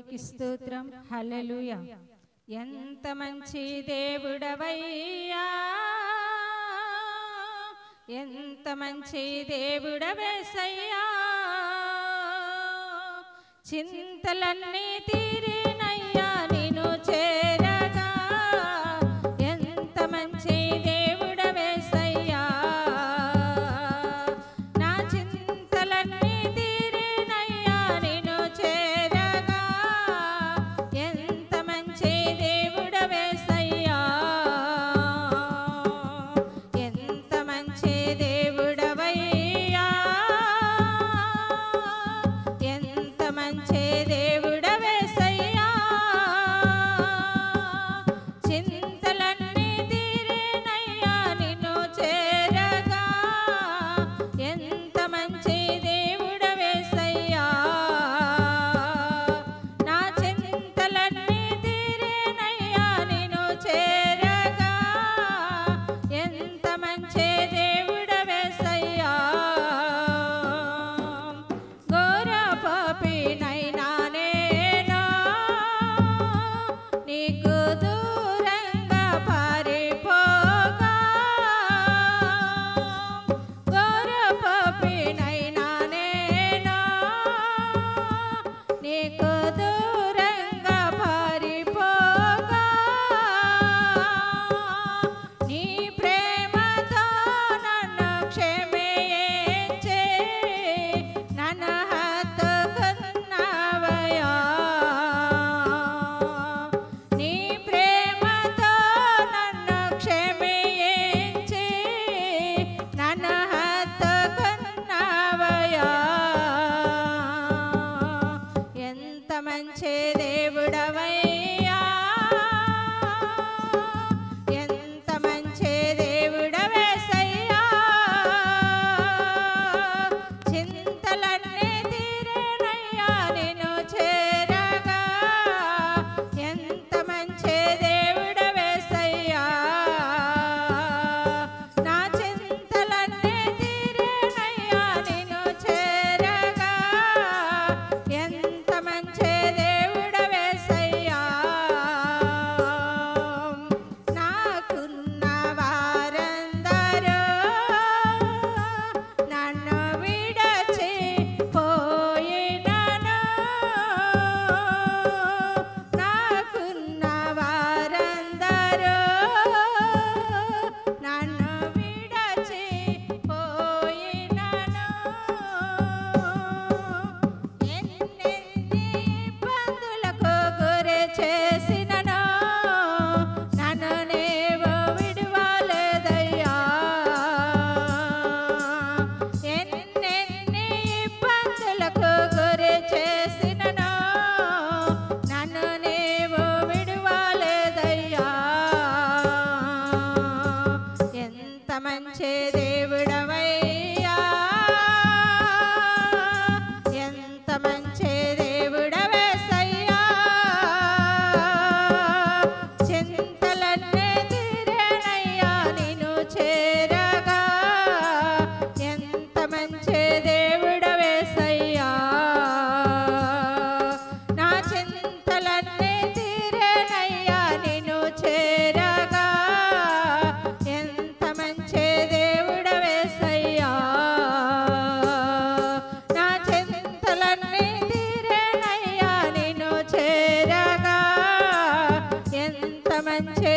దేవునికి స్తోత్రం. హల్లెలూయా. ఎంత మంచి దేవుడవయ్యా, ఎంత మంచి దేవుడవేసయ్యా, చింతలన్నీ తీరినయ్యా నిన్ను చేరగా. ఎంత మంచి దేవుడవేసయ్యా, నా చింతలన్నీ తీరినయ్యా నిన్ను చేరగా. ఎంత మంచి దేవుడవేసయ్యా, ఎంత మంచి దేవుడవయ్యా, ఎంత మంచి దేవుడవేసయ్యా, చింతలన్నీ తీరినయ్యా నిన్ను చేరగా. ఎంత మంచి దేవుడవేసయ్యా, నా చింతలన్నీ తీరినయ్యా నిన్ను చేరగా. ఎంత మంచి దేవుడవేసయ్యా, ఘోర పాపినైనా నేను నీకు దూరంగా పారిపోగా. ఘోర పాపినైనా నేను నీకు దూరంగా పారిపోగా. నీ ప్రేమతో నన్ను క్షమించి నన్ను హత్తుకున్నావయ్యా. నీ ప్రేమతో నన్ను క్షమించి నన్ను హత్తుకున్నావయ్యా. ఎంత మంచి దేవుడవయ్యా, ఎంత మంచి దేవుడవేసయ్యా, చింతలన్నీ తీరినయ్యా నిన్ను చేరగా. ఎంత మంచి దేవుడవేసయ్యా, నా చింతలన్నీ తీరినయ్యా నిన్ను చేరగా. ఎంత మంచి దేవుడవేసయ్యా, నాకున్న వారందరూ నన్ను విడచి పోయినను. నాకున్న వారందరూ నన్ను విడచి పోయినను. ఎన్నెన్ని ఇబ్బందులకు గురి చేసినను నన్ను నీవు విడువలేదయ్యా. ఎన్నెన్ని ఇబ్బందులకు గురి చేసినను నన్ను నీవు విడువలేదయ్యా. ఎంత మంచి దేవుడవయ్యా, ఎంత మంచి దేవుడవేసయ్యా, చింతలన్నీ తీరినయ్యా నిన్ను చేరగా. ఎంత మంచి దేవుడవేసయ్యా, నా చింతలన్నీ తీరినయ్యా నిన్ను చేరగా. ఎంత మంచి దేవుడవేసయ్యా, నా చింతలన్నీ తీరినయ్యా నిన్ను చేరగా. ఎంత మంచి